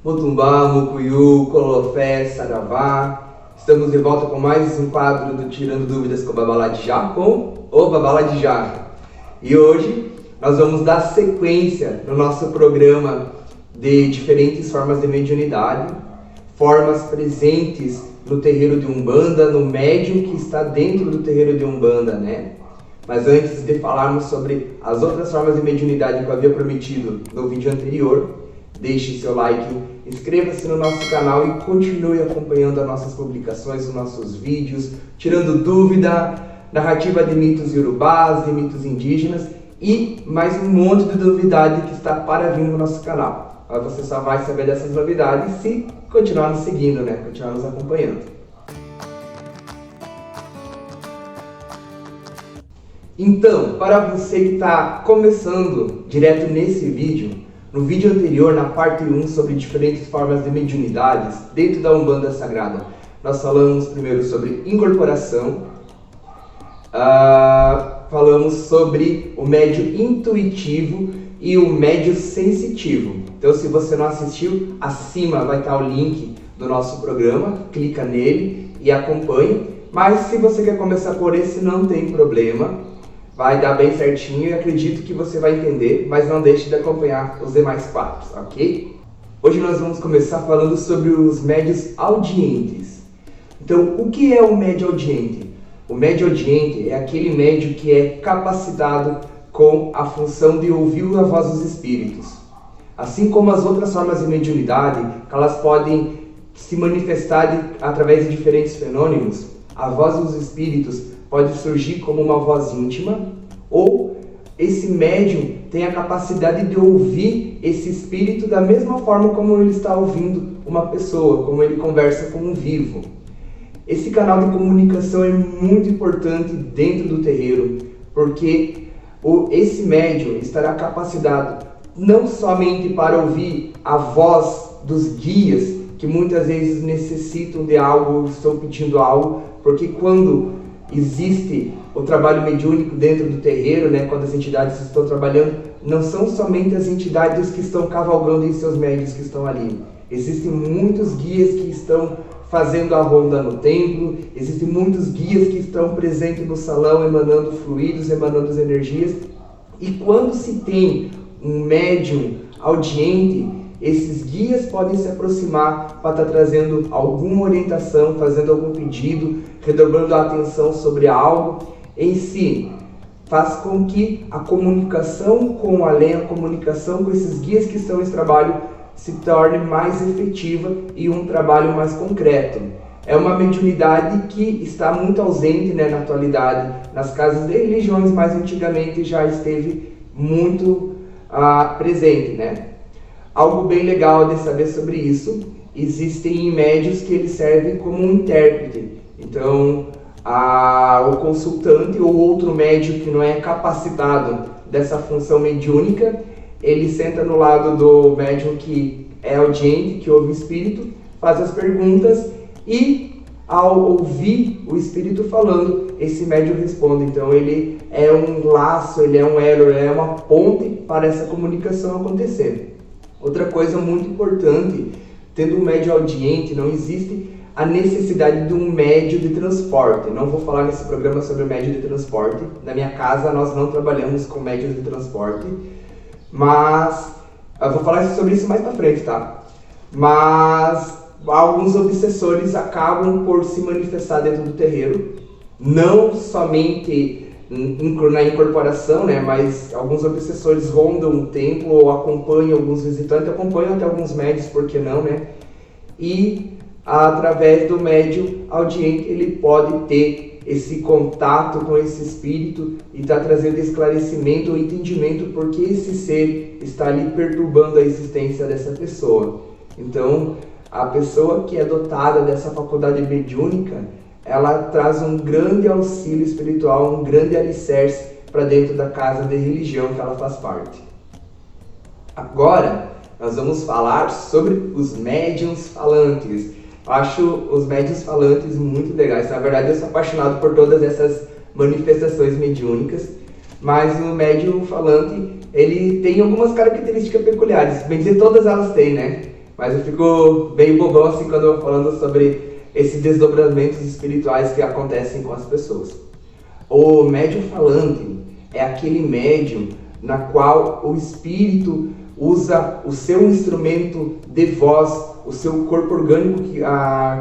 Motumbá, Mucuyu, Colofé, Saravá. Estamos de volta com mais um quadro do Tirando Dúvidas com o Babaladjá, com o Babaladjá. E hoje nós vamos dar sequência no nosso programa de diferentes formas de mediunidade, formas presentes no terreiro de Umbanda, no médium que está dentro do terreiro de Umbanda, né? Mas antes de falarmos sobre as outras formas de mediunidade que eu havia prometido no vídeo anterior, deixe seu like, inscreva-se no nosso canal e continue acompanhando as nossas publicações, os nossos vídeos, tirando dúvida, narrativa de mitos iorubás, de mitos indígenas e mais um monte de novidade que está para vir no nosso canal. Mas você só vai saber dessas novidades se continuar nos seguindo, né? Continuar nos acompanhando. Então, para você que está começando direto nesse vídeo, no vídeo anterior, na parte 1, sobre diferentes formas de mediunidades dentro da Umbanda Sagrada, nós falamos primeiro sobre incorporação, falamos sobre o médio intuitivo e o médio sensitivo. Então, se você não assistiu, acima vai estar o link do nosso programa, clica nele e acompanhe. Mas se você quer começar por esse, não tem problema. Vai dar bem certinho e acredito que você vai entender, mas não deixe de acompanhar os demais quadros, ok? Hoje nós vamos começar falando sobre os médios audientes. Então, o que é o médio audiente? O médio audiente é aquele médio que é capacitado com a função de ouvir a voz dos espíritos. Assim como as outras formas de mediunidade, que elas podem se manifestar através de diferentes fenômenos, a voz dos espíritos pode surgir como uma voz íntima, ou esse médium tem a capacidade de ouvir esse espírito da mesma forma como ele está ouvindo uma pessoa, como ele conversa com um vivo. Esse canal de comunicação é muito importante dentro do terreiro, porque esse médium estará capacitado não somente para ouvir a voz dos guias, que muitas vezes necessitam de algo, estão pedindo algo, porque quando existe o trabalho mediúnico dentro do terreiro, né, quando as entidades estão trabalhando, não são somente as entidades que estão cavalgando em seus médios que estão ali. Existem muitos guias que estão fazendo a ronda no templo, existem muitos guias que estão presentes no salão, emanando fluidos, emanando as energias. E quando se tem um médium audiente, esses guias podem se aproximar para estar trazendo alguma orientação, fazendo algum pedido, redobrando a atenção sobre algo em si. Faz com que a comunicação com o além, a comunicação com esses guias que estão nesse trabalho se torne mais efetiva e um trabalho mais concreto. É uma mediunidade que está muito ausente, né, na atualidade. Nas casas de religiões, mais antigamente já esteve muito presente, né? Algo bem legal de saber sobre isso, existem médios que eles servem como um intérprete. Então, o consultante ou outro médio que não é capacitado dessa função mediúnica, ele senta no lado do médium que é audiente, que ouve o espírito, faz as perguntas e, ao ouvir o espírito falando, esse médium responde. Então, ele é um laço, ele é um elo, ele é uma ponte para essa comunicação acontecer. Outra coisa muito importante, tendo um médio audiente, não existe a necessidade de um médio de transporte. Não vou falar nesse programa sobre o médio de transporte. Na minha casa nós não trabalhamos com médios de transporte, mas eu vou falar sobre isso mais pra frente, tá? Mas alguns obsessores acabam por se manifestar dentro do terreiro, não somente na incorporação, né, mas alguns obsessores rondam o templo ou acompanham alguns visitantes, acompanham até alguns médios, por que não, né? E através do médium audiente ele pode ter esse contato com esse espírito e está trazendo esclarecimento ou entendimento porque esse ser está ali perturbando a existência dessa pessoa. Então, a pessoa que é dotada dessa faculdade mediúnica, ela traz um grande auxílio espiritual, um grande alicerce para dentro da casa de religião que ela faz parte. Agora, nós vamos falar sobre os médiuns falantes. Eu acho os médiuns falantes muito legais. Na verdade, eu sou apaixonado por todas essas manifestações mediúnicas, mas o médium falante, ele tem algumas características peculiares. Bem dizer, todas elas têm, né? Mas eu fico bem bobão assim quando eu vou falando sobre esses desdobramentos espirituais que acontecem com as pessoas. O médium falante é aquele médium na qual o espírito usa o seu instrumento de voz, o seu corpo orgânico que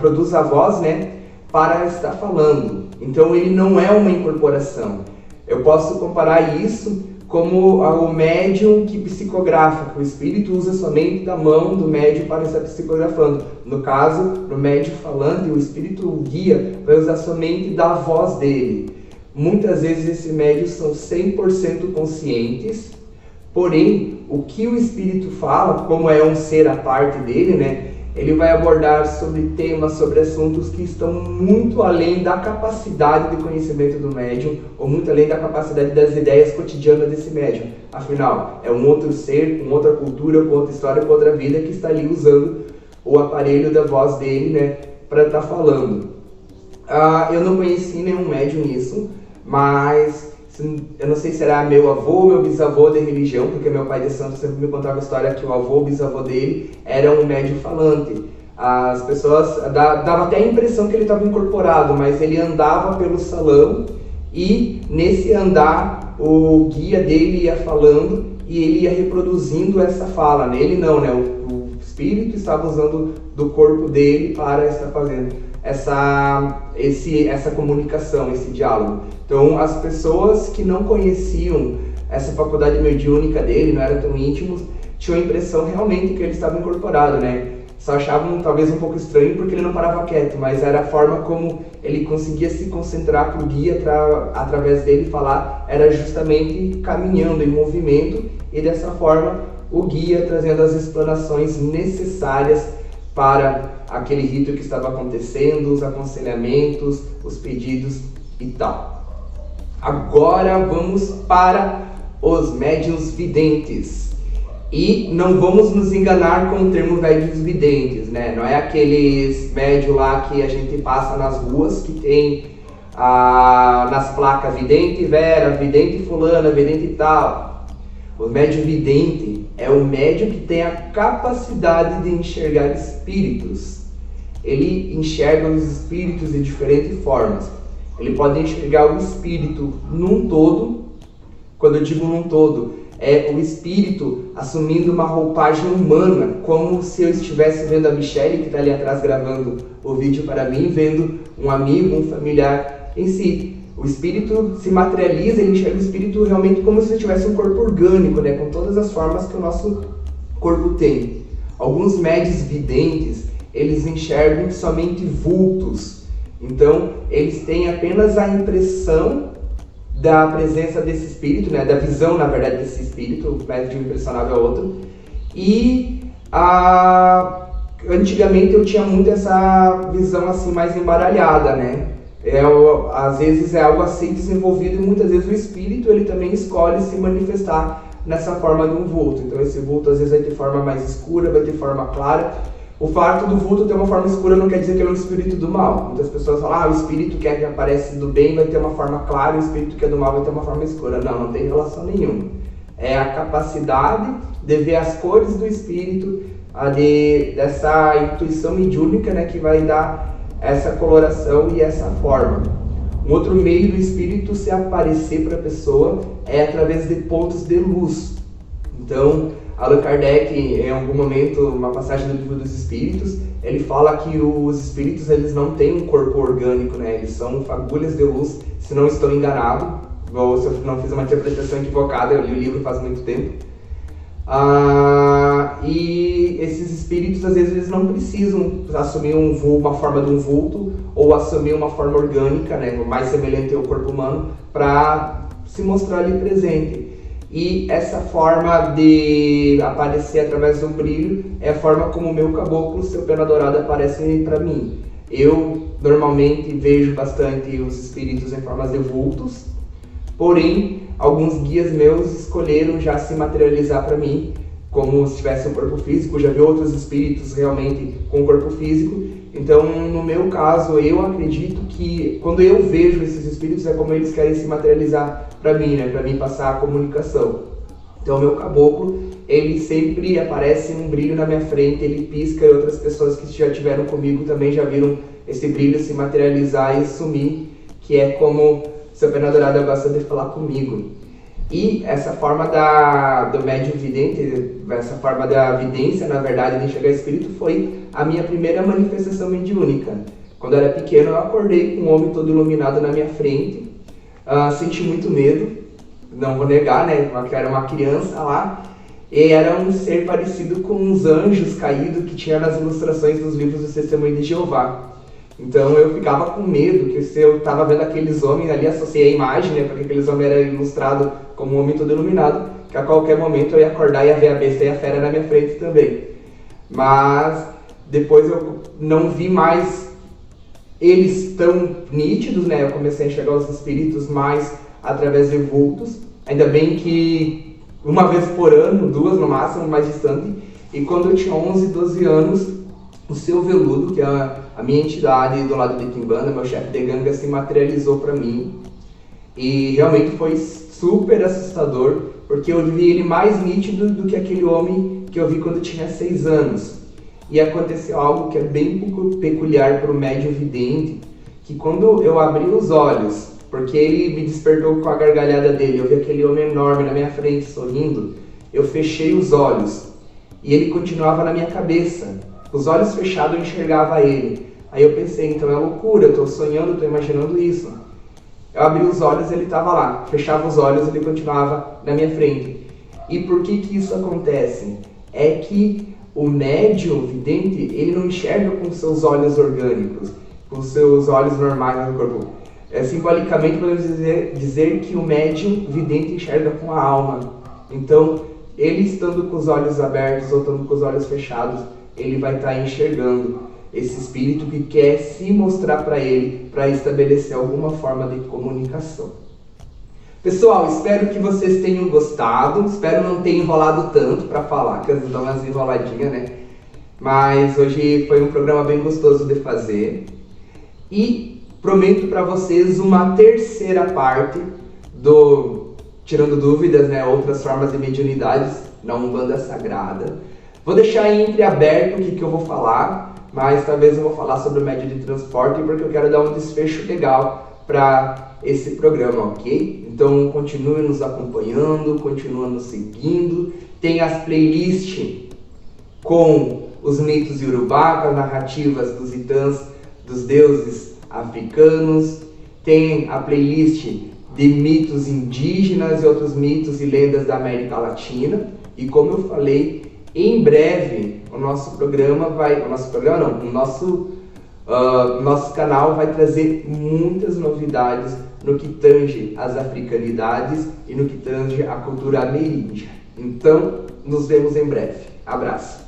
produz a voz, né, para estar falando. Então ele não é uma incorporação. Eu posso comparar isso como o médium que psicografa, que o espírito usa somente da mão do médium para estar psicografando. No caso, no médium falante, o espírito guia vai usar somente da voz dele. Muitas vezes esses médios são 100% conscientes, porém, o que o espírito fala, como é um ser à parte dele, né, ele vai abordar sobre temas, sobre assuntos que estão muito além da capacidade de conhecimento do médium, ou muito além da capacidade das ideias cotidianas desse médium. Afinal, é um outro ser, com outra cultura, com outra história, com outra vida, que está ali usando o aparelho da voz dele, né, para estar falando. Eu não conheci nenhum médium nisso, mas eu não sei se era meu avô ou meu bisavô de religião, porque meu pai de santo sempre me contava a história que o avô ou bisavô dele era um médium falante. As pessoas dava até a impressão que ele estava incorporado, mas ele andava pelo salão e nesse andar o guia dele ia falando e ele ia reproduzindo essa fala, né? Ele não, né? O espírito estava usando do corpo dele para estar fazendo essa comunicação, esse diálogo. Então, as pessoas que não conheciam essa faculdade mediúnica dele, não eram tão íntimos, tinham a impressão realmente que ele estava incorporado, né? Só achavam talvez um pouco estranho porque ele não parava quieto, mas era a forma como ele conseguia se concentrar para o guia, através dele falar, era justamente caminhando em movimento, e dessa forma o guia trazendo as explanações necessárias para aquele rito que estava acontecendo, os aconselhamentos, os pedidos e tal. Agora vamos para os médiuns videntes. E não vamos nos enganar com o termo médiuns videntes, né? Não é aqueles médios lá que a gente passa nas ruas, que tem nas placas vidente Vera, vidente fulana, vidente tal. O médium vidente é o médium que tem a capacidade de enxergar espíritos. Ele enxerga os espíritos de diferentes formas. Ele pode enxergar o espírito num todo. Quando eu digo num todo, é o espírito assumindo uma roupagem humana, como se eu estivesse vendo a Michelle, que está ali atrás gravando o vídeo para mim, vendo um amigo, um familiar em si. O espírito se materializa, ele enxerga o espírito realmente como se tivesse um corpo orgânico, né, com todas as formas que o nosso corpo tem. Alguns médiuns videntes, eles enxergam somente vultos. Então, eles têm apenas a impressão da presença desse espírito, né, da visão, na verdade, desse espírito. O médium impressionável é outro. E antigamente eu tinha muito essa visão assim mais embaralhada, né? Às vezes é algo a ser desenvolvido e muitas vezes o espírito ele também escolhe se manifestar nessa forma de um vulto. Então esse vulto às vezes vai ter forma mais escura, vai ter forma clara. O fato do vulto ter uma forma escura não quer dizer que ele é um espírito do mal. Muitas pessoas falam, o espírito que aparece do bem vai ter uma forma clara, o espírito que é do mal vai ter uma forma escura. Não, não tem relação nenhuma. É a capacidade de ver as cores do espírito, dessa intuição mediúnica, né, que vai dar essa coloração e essa forma. Um outro meio do espírito se aparecer para a pessoa é através de pontos de luz. Então, Allan Kardec, em algum momento, uma passagem do Livro dos Espíritos, ele fala que os espíritos eles não têm um corpo orgânico, né? Eles são fagulhas de luz, se não estou enganado, ou se eu não fiz uma interpretação equivocada, eu li o livro faz muito tempo. E esses espíritos, às vezes, eles não precisam assumir uma forma de um vulto ou assumir uma forma orgânica, né, mais semelhante ao corpo humano, para se mostrar ali presente. E essa forma de aparecer através do brilho é a forma como o meu caboclo, seu pena dourada, aparece para mim. Eu normalmente vejo bastante os espíritos em formas de vultos, porém, alguns guias meus escolheram já se materializar para mim como se tivesse um corpo físico. Já vi outros espíritos realmente com corpo físico. Então, no meu caso, eu acredito que quando eu vejo esses espíritos é como eles querem se materializar para mim, né? Para mim passar a comunicação. Então, o meu caboclo, ele sempre aparece um brilho na minha frente, ele pisca, e outras pessoas que já estiveram comigo também já viram esse brilho se materializar e sumir, que é como Seu Pena Dourada gosta de falar comigo. E essa forma do médium vidente, essa forma da vidência, na verdade, de enxergar espírito, foi a minha primeira manifestação mediúnica. Quando eu era pequeno, eu acordei com um homem todo iluminado na minha frente, senti muito medo, não vou negar, né, porque era uma criança lá, e era um ser parecido com uns anjos caídos que tinha nas ilustrações dos livros do Testemunho de Jeová. Então eu ficava com medo, que se eu estava vendo aqueles homens ali, associei a imagem, né, porque aqueles homens eram ilustrados como um homem todo iluminado, que a qualquer momento eu ia acordar e ia ver a besta e a fera na minha frente também. Mas depois eu não vi mais eles tão nítidos, né, eu comecei a enxergar os espíritos mais através de vultos, ainda bem que uma vez por ano, 2 no máximo, mais distante, e quando eu tinha 11, 12 anos, o Seu Veludo, que é a minha entidade do lado de Quimbanda, meu chefe de gangue, se materializou para mim. E realmente foi super assustador, porque eu vi ele mais nítido do que aquele homem que eu vi quando eu tinha 6 anos. E aconteceu algo que é bem peculiar para o médium vidente, que quando eu abri os olhos, porque ele me despertou com a gargalhada dele, eu vi aquele homem enorme na minha frente sorrindo, eu fechei os olhos e ele continuava na minha cabeça. Os olhos fechados eu enxergava ele. Aí eu pensei, então é loucura, eu estou sonhando, estou imaginando isso. Eu abri os olhos e ele estava lá. Fechava os olhos e ele continuava na minha frente. E por que isso acontece? É que o médium vidente, ele não enxerga com seus olhos orgânicos, com seus olhos normais no corpo. Simbolicamente podemos dizer que o médium vidente enxerga com a alma. Então, ele estando com os olhos abertos ou estando com os olhos fechados, ele vai estar enxergando esse espírito que quer se mostrar para ele, para estabelecer alguma forma de comunicação. Pessoal, espero que vocês tenham gostado, espero não ter enrolado tanto para falar, que às vezes dá umas enroladinhas, né? Mas hoje foi um programa bem gostoso de fazer. E prometo para vocês uma terceira parte do Tirando Dúvidas, né? Outras formas de mediunidades na Umbanda Sagrada. Vou deixar aí entreaberto o que eu vou falar, mas talvez eu vou falar sobre o médio de transporte, porque eu quero dar um desfecho legal para esse programa, ok? Então continue nos acompanhando, continue nos seguindo. Tem as playlists com os mitos iorubá, com as narrativas dos itãs, dos deuses africanos. Tem a playlist de mitos indígenas e outros mitos e lendas da América Latina. E como eu falei, em breve o nosso nosso canal vai trazer muitas novidades no que tange as africanidades e no que tange a cultura ameríndia. Então, nos vemos em breve. Abraço!